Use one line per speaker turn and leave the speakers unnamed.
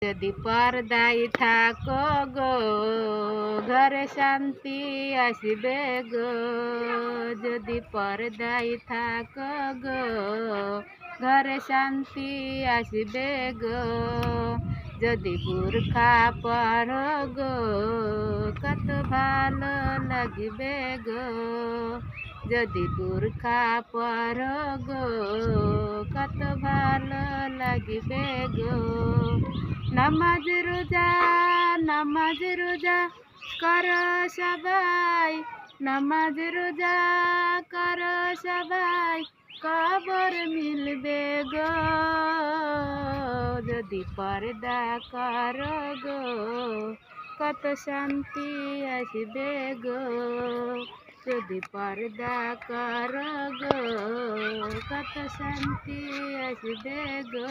যদি পর্দায় থাকো গো ঘরে শান্তি আসবে গো। যদি পর্দায় থাকো গো ঘরে শান্তি আসবে গো। যদি বোরখা পরো গো কত ভালো লাগবে গো। যদি বোরখা পরো গো কত ভালো লাগবে গো। নামাজ রোজা করো সবাই, নামাজ রোজা করো সবাই, কবর মিলবে গো। যদি পর্দা করো গো কত শান্তি আসবে গো। যদি পর্দা করো গো কত শান্তি আসবে গো।